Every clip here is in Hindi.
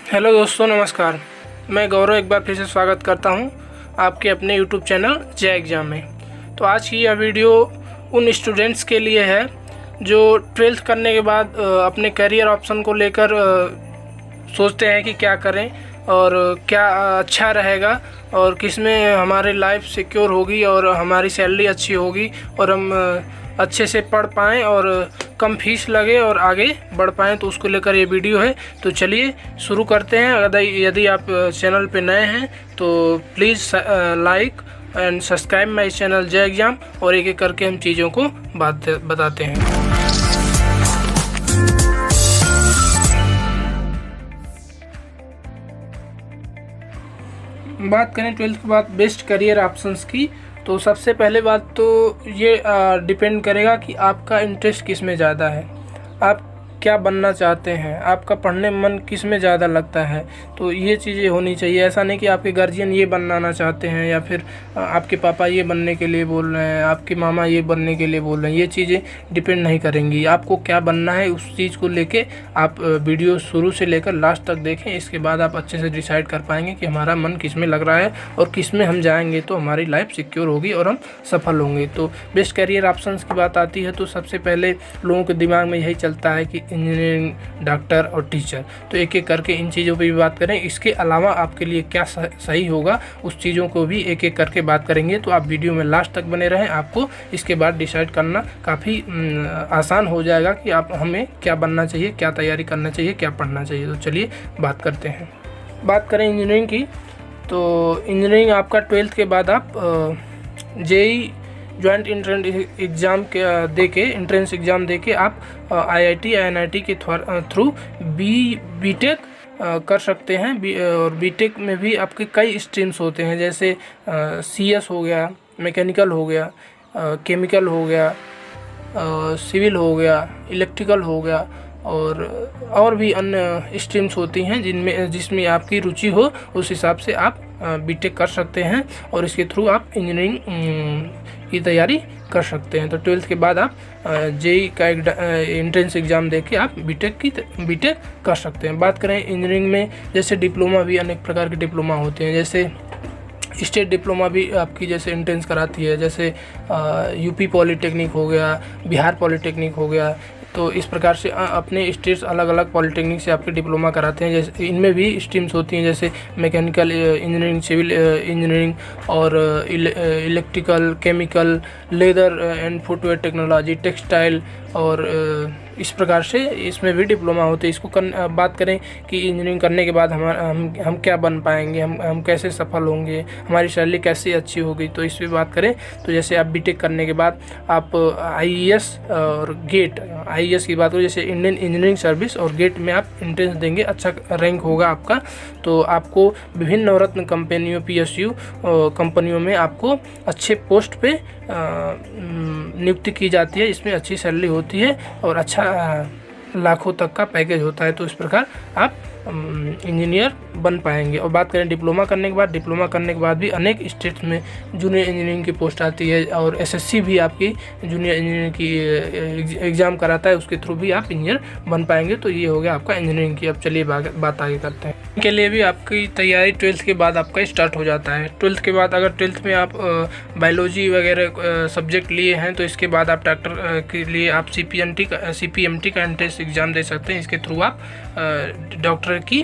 हेलो दोस्तों, नमस्कार। मैं गौरव एक बार फिर से स्वागत करता हूं आपके अपने यूट्यूब चैनल जय एग्ज़ाम में। तो आज की यह वीडियो उन स्टूडेंट्स के लिए है जो 12th करने के बाद अपने करियर ऑप्शन को लेकर सोचते हैं कि क्या करें और क्या अच्छा रहेगा और किस में हमारी लाइफ सिक्योर होगी और हमारी सैलरी अच्छी होगी और हम अच्छे से पढ़ पाएँ और कम फीस लगे और आगे बढ़ पाएँ। तो उसको लेकर ये वीडियो है। तो चलिए शुरू करते हैं। यदि आप चैनल पे नए हैं तो please like and subscribe my channel जय एग्ज़ाम और एक एक करके हम चीज़ों को बताते हैं। बात करें 12th के बाद बेस्ट करियर ऑप्शंस की, तो सबसे पहले बात तो ये डिपेंड करेगा कि आपका इंटरेस्ट किस में ज़्यादा है, आप क्या बनना चाहते हैं, आपका पढ़ने में मन किस में ज़्यादा लगता है। तो ये चीज़ें होनी चाहिए। ऐसा नहीं कि आपके गार्जियन ये बनाना चाहते हैं या फिर आपके पापा ये बनने के लिए बोल रहे हैं, आपके मामा ये बनने के लिए बोल रहे हैं। ये चीज़ें डिपेंड नहीं करेंगी। आपको क्या बनना है उस चीज़ को लेके आप वीडियो शुरू से लेकर लास्ट तक देखें। इसके बाद आप अच्छे से डिसाइड कर पाएंगे कि हमारा मन किस में लग रहा है और किस में हम जाएंगे तो हमारी लाइफ सिक्योर होगी और हम सफल होंगे। तो बेस्ट करियर ऑप्शंस की बात आती है तो सबसे पहले लोगों के दिमाग में यही चलता है कि इंजीनियरिंग, डॉक्टर और टीचर। तो एक एक करके इन चीज़ों पे भी बात करें। इसके अलावा आपके लिए क्या सही होगा उस चीज़ों को भी एक एक करके बात करेंगे। तो आप वीडियो में लास्ट तक बने रहें। आपको इसके बाद डिसाइड करना काफ़ी आसान हो जाएगा कि आप हमें क्या बनना चाहिए, क्या तैयारी करना चाहिए, क्या पढ़ना चाहिए। तो चलिए बात करते हैं। बात करें इंजीनियरिंग की, तो इंजीनियरिंग आपका 12th के बाद आप जेई जॉइंट एंट्रेंस एग्ज़ाम के एंट्रेंस एग्ज़ाम दे के आप आईआईटी एनआईटी के थ्रू बीटेक कर सकते हैं। और बीटेक में भी आपके कई स्ट्रीम्स होते हैं, जैसे सीएस हो गया, मैकेनिकल हो गया, केमिकल हो गया, सिविल हो गया, इलेक्ट्रिकल हो गया और भी अन्य स्ट्रीम्स होती हैं जिसमें आपकी रुचि हो उस हिसाब से आप बीटेक कर सकते हैं और इसके थ्रू आप इंजीनियरिंग की तैयारी कर सकते हैं। तो 12th के बाद आप जेई का एंट्रेंस एग्ज़ाम देके आप बीटेक कर सकते हैं। बात करें इंजीनियरिंग में, जैसे डिप्लोमा भी अनेक प्रकार के डिप्लोमा होते हैं। जैसे स्टेट डिप्लोमा भी आपकी जैसे एंट्रेंस कराती है, जैसे यूपी पॉलीटेक्निक हो गया, बिहार पॉलीटेक्निक हो गया। तो इस प्रकार से अपने स्टेट्स अलग अलग पॉलीटेक्निक से आपके डिप्लोमा कराते हैं। जैसे इनमें भी स्ट्रीम्स होती हैं, जैसे मैकेनिकल इंजीनियरिंग, सिविल इंजीनियरिंग और electrical, chemical, leather and footwear technology, textile और इस प्रकार से इसमें भी डिप्लोमा होते हैं। इसको बात करें कि इंजीनियरिंग करने के बाद हम क्या बन पाएंगे, हम कैसे सफल होंगे, हमारी सैलरी कैसे अच्छी होगी। तो इस पर बात करें तो जैसे आप बीटेक करने के बाद आप आईएएस और गेट, आईएएस की बात करें जैसे इंडियन इंजीनियरिंग सर्विस और गेट में आप एंट्रेंस देंगे, अच्छा रैंक होगा आपका, तो आपको विभिन्न नवरत्न कंपनियों, पीएसयू कंपनियों में आपको अच्छे पोस्ट पे नियुक्ति की जाती है। इसमें अच्छी सैलरी होती है और अच्छा लाखों तक का पैकेज होता है। तो इस प्रकार आप इंजीनियर बन पाएंगे। और बात करें डिप्लोमा करने के बाद भी अनेक स्टेट्स में जूनियर इंजीनियरिंग की पोस्ट आती है और एसएससी भी आपकी जूनियर इंजीनियरिंग की एग्ज़ाम कराता है, उसके थ्रू भी आप इंजीनियर बन पाएंगे। तो ये हो गया आपका इंजीनियरिंग की। अब चलिए बात आगे करते हैं। इनके लिए भी आपकी तैयारी 12th के बाद आपका स्टार्ट हो जाता है। 12th के बाद अगर 12th में आप बायोलॉजी वगैरह सब्जेक्ट लिए हैं तो इसके बाद आप डॉक्टर के लिए आप सीपीएमटी का एंट्रेंस एग्ज़ाम दे सकते हैं। इसके थ्रू आप डॉक्टर की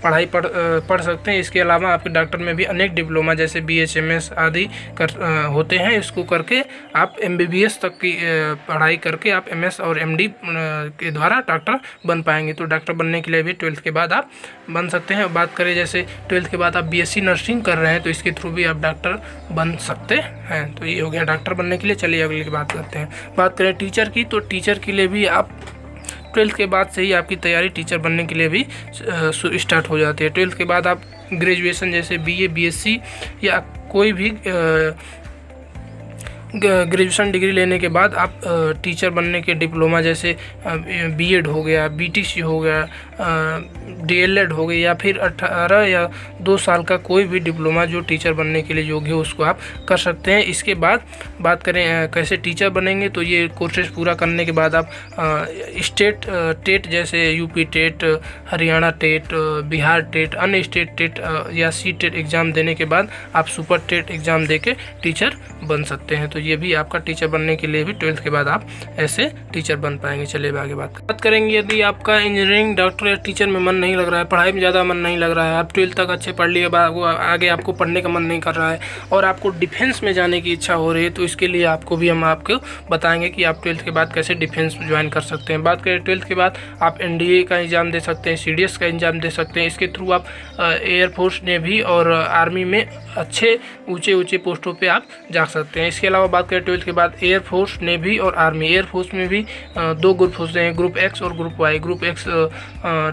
पढ़ाई पढ़ सकते हैं। इसके अलावा आपके डॉक्टर में भी अनेक डिप्लोमा जैसे बीएचएमएस आदि होते हैं। इसको करके आप एमबीबीएस तक की पढ़ाई करके आप एमएस और एमडी के द्वारा डॉक्टर बन पाएंगे। तो डॉक्टर बनने के लिए भी 12th के बाद आप बन सकते हैं। बात करें जैसे 12th के बाद आप बीएससी नर्सिंग कर रहे हैं तो इसके थ्रू भी आप डॉक्टर बन सकते हैं। तो ये हो गया डॉक्टर बनने के लिए। चलिए अगली की बात करते हैं। बात करें टीचर की, तो टीचर के लिए भी आप 12th के बाद से ही आपकी तैयारी टीचर बनने के लिए भी स्टार्ट हो जाती है। 12th के बाद आप ग्रेजुएशन जैसे बीए, बीएससी या कोई भी ग्रेजुएशन डिग्री लेने के बाद आप टीचर बनने के डिप्लोमा जैसे बीएड हो गया, बीटीसी हो गया, DLED हो गई या फिर 18 या 2 साल का कोई भी डिप्लोमा जो टीचर बनने के लिए योग्य हो उसको आप कर सकते हैं। इसके बाद बात करें कैसे टीचर बनेंगे, तो ये कोर्सेज पूरा करने के बाद आप स्टेट टेट जैसे UP TET, Haryana TET, Bihar TET, अन्य स्टेट टेट या सी टेट एग्ज़ाम देने के बाद आप सुपर टेट एग्ज़ाम दे के टीचर बन सकते हैं। तो ये भी आपका टीचर बनने के लिए भी 12th के बाद आप ऐसे टीचर बन पाएंगे। चलिए आगे बात करेंगे। यदि आपका इंजीनियरिंग, डॉक्टर या टीचर में मन नहीं लग रहा है, पढ़ाई में ज़्यादा मन नहीं लग रहा है, आप 12th तक अच्छे पढ़ लिए, आगे आपको पढ़ने का मन नहीं कर रहा है और आपको डिफेंस में जाने की इच्छा हो रही है, तो इसके लिए आपको भी हम आपको बताएंगे कि आप 12th के बाद कैसे डिफेंस ज्वाइन कर सकते हैं। बात करें 12th के बाद आप NDA का एग्ज़ाम दे सकते हैं, CDS का एग्ज़ाम दे सकते हैं। इसके थ्रू आप एयरफोर्स, नेवी और आर्मी में अच्छे ऊंचे पोस्टों पे आप जा सकते हैं। इसके अलावा बात करें 12th के बाद एयरफोर्स, नेवी और आर्मी, एयरफोर्स में भी 2 ग्रुप होते हैं, ग्रुप X और group Y। Group X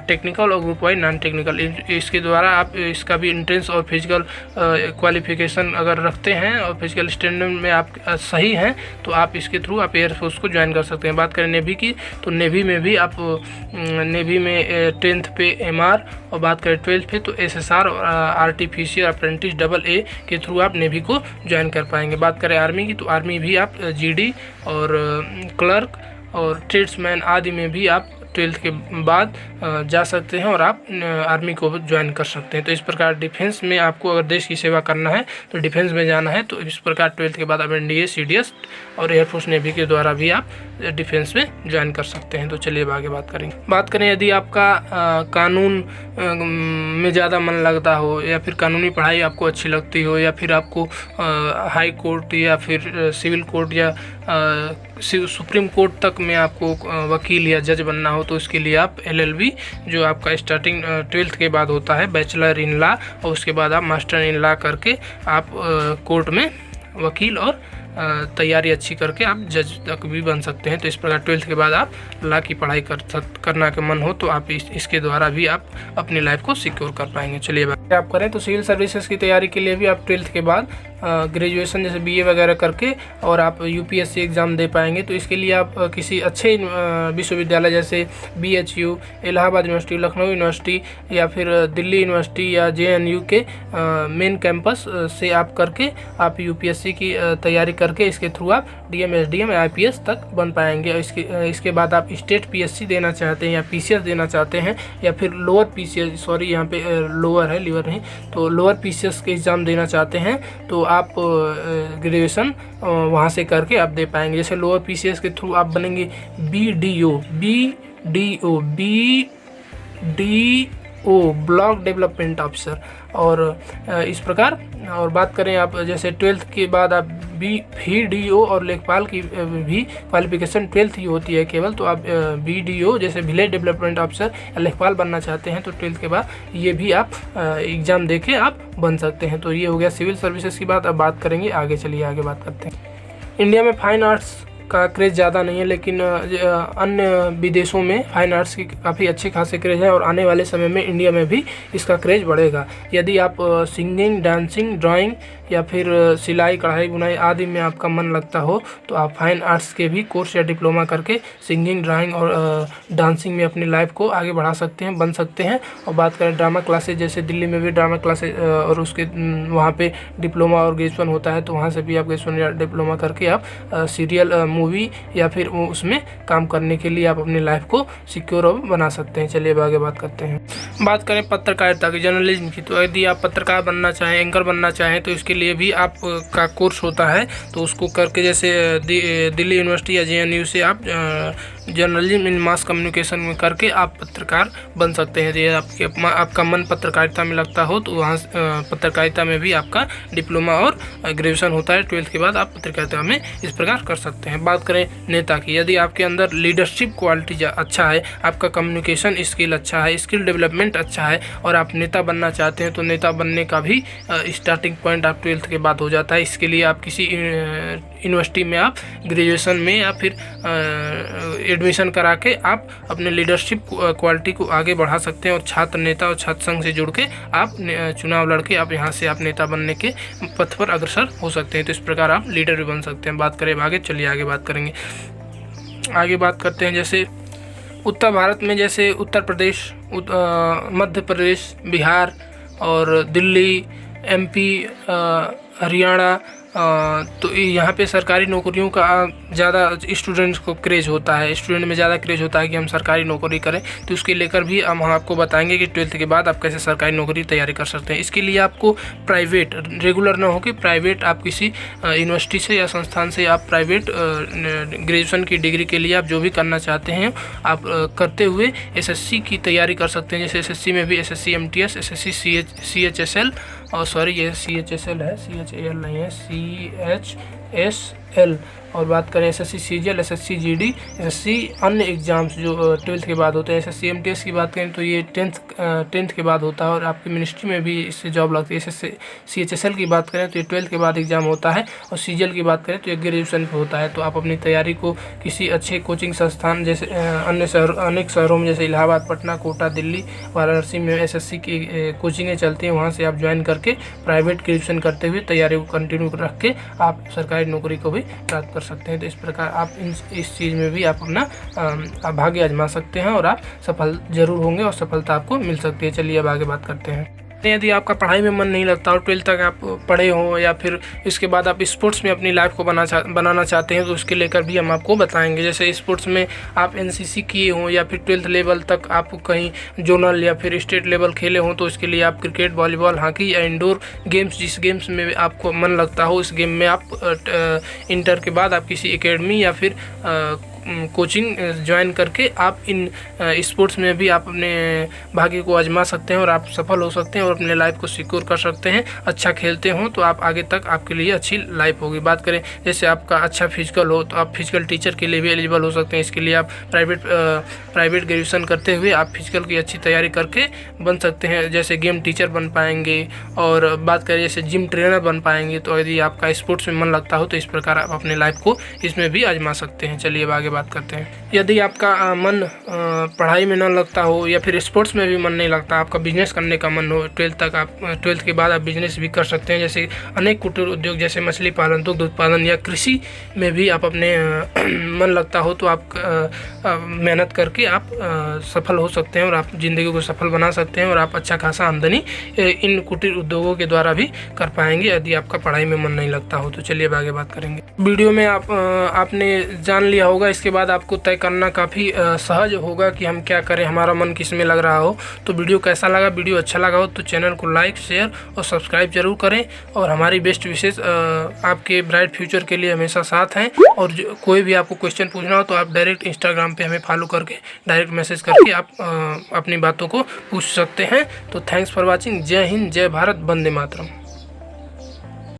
technical और ग्रुप Y नॉन टेक्निकल। इसके द्वारा आप इसका भी एंट्रेंस और फिजिकल क्वालिफिकेशन अगर रखते हैं और फिजिकल स्टैंडर्ड में आप सही हैं तो आप इसके थ्रू आप एयरफोर्स को ज्वाइन कर सकते हैं। बात करें नेवी की, तो नेवी में भी आप नेवी में 10th पे MR और बात करें 12th पे तो SSR और आर्टिफिशियल अप्रेंटिस AA के थ्रू आप नेवी को ज्वाइन कर पाएंगे। बात करें आर्मी की, तो आर्मी भी आप GD और क्लर्क और ट्रेड्समैन आदि में भी आप 12th के बाद जा सकते हैं और आप आर्मी को ज्वाइन कर सकते हैं। तो इस प्रकार डिफेंस में आपको अगर देश की सेवा करना है तो डिफेंस में जाना है, तो इस प्रकार 12th के बाद आप NDA, CDS और एयरफोर्स नेवी के द्वारा भी आप डिफेंस में ज्वाइन कर सकते हैं। तो चलिए आगे बात करेंगे। बात करें यदि आपका कानून में ज़्यादा मन लगता हो या फिर कानूनी पढ़ाई आपको अच्छी लगती हो या फिर आपको हाई कोर्ट या फिर सिविल कोर्ट या सुप्रीम कोर्ट तक में आपको वकील या जज बनना हो, तो इसके लिए आप LLB जो आपका स्टार्टिंग 12th के बाद होता है, बैचलर इन लॉ, और उसके बाद आप मास्टर इन लॉ करके आप कोर्ट में वकील और तैयारी अच्छी करके आप जज तक भी बन सकते हैं। तो इस प्रकार 12th के बाद आप लॉ की पढ़ाई करना के मन हो तो आप इसके द्वारा भी आप अपनी लाइफ को सिक्योर कर पाएंगे। चलिए आप करें तो सिविल सर्विसेज की तैयारी के लिए भी आप 12th के बाद ग्रेजुएशन जैसे BA वगैरह करके और आप UPSC एग्ज़ाम दे पाएंगे। तो इसके लिए आप किसी अच्छे विश्वविद्यालय जैसे BHU, Allahabad university, Lucknow university या फिर दिल्ली यूनिवर्सिटी या JNU के मेन कैंपस से आप करके आप UPSC की तैयारी करके इसके थ्रू आप DM, SDM, IPS तक बन पाएंगे। इसके बाद आप स्टेट PSC देना चाहते हैं या PCS देना चाहते हैं या फिर लोअर PCS, सॉरी यहाँ पे लोअर है, लीवर नहीं, तो लोअर PCS के एग्ज़ाम देना चाहते हैं तो आप ग्रेजुएशन वहाँ से करके आप दे पाएंगे। जैसे लोअर PCS के थ्रू आप बनेंगे BDO ब्लॉक डेवलपमेंट ऑफिसर और इस प्रकार। और बात करें आप जैसे 12th के बाद आप VDO और लेखपाल की भी क्वालिफिकेशन 12th ही होती है केवल, तो आप VDO जैसे विलेज डेवलपमेंट ऑफिसर या लेखपाल बनना चाहते हैं तो 12th के बाद ये भी आप एग्ज़ाम दे के आप बन सकते हैं। तो ये हो गया सिविल सर्विसेज की बात। अब बात करेंगे आगे, चलिए आगे बात करते हैं। इंडिया में फाइन आर्ट्स का क्रेज़ ज़्यादा नहीं है, लेकिन अन्य विदेशों में फाइन आर्ट्स की काफ़ी अच्छे खासे क्रेज़ है और आने वाले समय में इंडिया में भी इसका क्रेज़ बढ़ेगा। यदि आप सिंगिंग, डांसिंग, ड्राइंग या फिर सिलाई, कढ़ाई, बुनाई आदि में आपका मन लगता हो तो आप फाइन आर्ट्स के भी कोर्स या डिप्लोमा करके सिंगिंग, ड्राइंग और डांसिंग में अपनी लाइफ को आगे बढ़ा सकते हैं, बन सकते हैं। और बात करें ड्रामा क्लासेज, जैसे दिल्ली में भी ड्रामा क्लासेज और उसके वहाँ पे डिप्लोमा और ग्रेजुएशन होता है, तो वहाँ से भी आप ग्रेजुएशन या डिप्लोमा करके आप सीरियल, मूवी या फिर उसमें काम करने के लिए आप अपनी लाइफ को सिक्योर बना सकते हैं। चलिए अब आगे बात करते हैं। बात करें पत्रकारिता की, जर्नलिज्म की, तो यदि आप पत्रकार बनना चाहें, एंकर बनना चाहें तो इसके लिए भी आप का कोर्स होता है, तो उसको करके जैसे दिल्ली यूनिवर्सिटी या JNU से आप जर्नलिज्म इन मास कम्युनिकेशन में करके आप पत्रकार बन सकते हैं। यदि आपका मन पत्रकारिता में लगता हो तो वहाँ पत्रकारिता में भी आपका डिप्लोमा और ग्रेजुएशन होता है। 12th के बाद आप पत्रकारिता में इस प्रकार कर सकते हैं। बात करें नेता की, यदि आपके अंदर लीडरशिप क्वालिटी अच्छा है, आपका कम्युनिकेशन स्किल अच्छा है, स्किल डेवलपमेंट अच्छा है और आप नेता बनना चाहते हैं तो नेता बनने का भी स्टार्टिंग पॉइंट आप 12th के बाद हो जाता है। इसके लिए आप किसी यूनिवर्सिटी में आप ग्रेजुएशन में या फिर एडमिशन करा के आप अपने लीडरशिप क्वालिटी को आगे बढ़ा सकते हैं और छात्र नेता और छात्र संघ से जुड़ के आप चुनाव लड़के आप यहाँ से आप नेता बनने के पथ पर अग्रसर हो सकते हैं। तो इस प्रकार आप लीडर भी बन सकते हैं। बात करें आगे, चलिए आगे बात करेंगे। आगे बात करते हैं जैसे उत्तर भारत में जैसे उत्तर प्रदेश, मध्य प्रदेश, बिहार और दिल्ली, एमपी, हरियाणा, तो यहाँ पे सरकारी नौकरियों का ज़्यादा स्टूडेंट्स को क्रेज़ होता है, स्टूडेंट में ज़्यादा क्रेज़ होता है कि हम सरकारी नौकरी करें। तो उसके लेकर भी हम आपको बताएंगे कि 12th के बाद आप कैसे सरकारी नौकरी की तैयारी कर सकते हैं। इसके लिए आपको प्राइवेट, रेगुलर ना हो कि प्राइवेट आप किसी यूनिवर्सिटी से या संस्थान से आप प्राइवेट ग्रेजुएशन की डिग्री के लिए आप जो भी करना चाहते हैं आप करते हुए एसएससी की तैयारी कर सकते हैं। जैसे एसएससी में भी एसएससी एमटीएस, एसएससी CHSL, और सॉरी ये CHSL है, CHAL नहीं है, CHSL। और बात करें SSC CGL, SSC GD, SSC अन्य एग्ज़ाम्स जो 12th के बाद होते हैं। एसएससी MTS की बात करें तो ये 10th के बाद होता है और आपकी मिनिस्ट्री में भी इससे जॉब लगती है। एसएससी CHSL की बात करें तो ये 12th के बाद एग्ज़ाम होता है, और CGL की बात करें तो ये ग्रेजुएशन पे होता है। तो आप अपनी तैयारी को किसी अच्छे कोचिंग संस्थान जैसे अनेक शहरों में जैसे इलाहाबाद, पटना, कोटा, दिल्ली, वाराणसी में एसएससी की कोचिंगें चलती हैं, वहाँ से आप ज्वाइन करके प्राइवेट ग्रेजुएशन करते हुए तैयारी को कंटिन्यू रख के आप सरकारी नौकरी को भी प्राप्त कर सकते हैं। तो इस प्रकार आप इस चीज़ में भी आप अपना भाग्य आजमा सकते हैं और आप सफल जरूर होंगे और सफलता आपको मिल सकती है। चलिए अब आगे बात करते हैं। यदि आपका पढ़ाई में मन नहीं लगता और 12th तक आप पढ़े हों या फिर इसके बाद आप स्पोर्ट्स में अपनी लाइफ को बनाना चाहते हैं, तो उसके लेकर भी हम आपको बताएंगे। जैसे स्पोर्ट्स में आप NCC किए हों या फिर 12th लेवल तक आप कहीं जोनल या फिर स्टेट लेवल खेले हों, तो उसके लिए आप क्रिकेट, वॉलीबॉल, हॉकी या इंडोर गेम्स, जिस गेम्स में आपको मन लगता हो, इस गेम में आप इंटर के बाद आप किसी एकेडमी या फिर कोचिंग ज्वाइन करके आप इन स्पोर्ट्स में भी आप अपने भाग्य को आजमा सकते हैं और आप सफल हो सकते हैं और अपने लाइफ को सिक्योर कर सकते हैं। अच्छा खेलते हो तो आप आगे तक आपके लिए अच्छी लाइफ होगी। बात करें जैसे आपका अच्छा फिजिकल हो तो आप फिजिकल टीचर के लिए भी एलिजिबल हो सकते हैं। इसके लिए आप प्राइवेट ग्रेजुएशन करते हुए आप फिजिकल की अच्छी तैयारी करके बन सकते हैं। जैसे गेम टीचर बन पाएंगे, और बात करें जैसे जिम ट्रेनर बन पाएंगे। तो यदि आपका स्पोर्ट्स में मन लगता हो तो इस प्रकार आप अपने लाइफ को इसमें भी आजमा सकते हैं। चलिए अब आगे बात करते हैं। यदि आपका मन पढ़ाई में न लगता हो या फिर स्पोर्ट्स में भी मन नहीं लगता, आपका बिजनेस करने का मन हो, 12th के बाद आप बिजनेस भी कर सकते हैं। जैसे अनेक कुटीर उद्योग जैसे मछली पालन, दुग्ध उत्पादन या कृषि में भी आप अपने मन लगता हो तो आप मेहनत करके आप सफल हो सकते हैं और आप ज़िंदगी को सफल बना सकते हैं और आप अच्छा खासा आमदनी इन कुटीर उद्योगों के द्वारा भी कर पाएंगे यदि आपका पढ़ाई में मन नहीं लगता हो। तो चलिए अब आगे बात करेंगे। वीडियो में आपने जान लिया होगा, इसके बाद आपको तय करना काफ़ी सहज होगा कि हम क्या करें, हमारा मन किस में लग रहा हो। तो वीडियो कैसा लगा, वीडियो अच्छा लगा हो तो चैनल को लाइक, शेयर और सब्सक्राइब जरूर करें। और हमारी बेस्ट विशेष आपके ब्राइट फ्यूचर के लिए हमेशा साथ हैं। और कोई भी आपको क्वेश्चन पूछना हो तो आप डायरेक्ट इंस्टाग्राम पे हमें फॉलो करके डायरेक्ट मैसेज करके आप अपनी बातों को पूछ सकते हैं। तो थैंक्स फॉर वॉचिंग। जय हिंद, जय भारत, वंदे मातरम।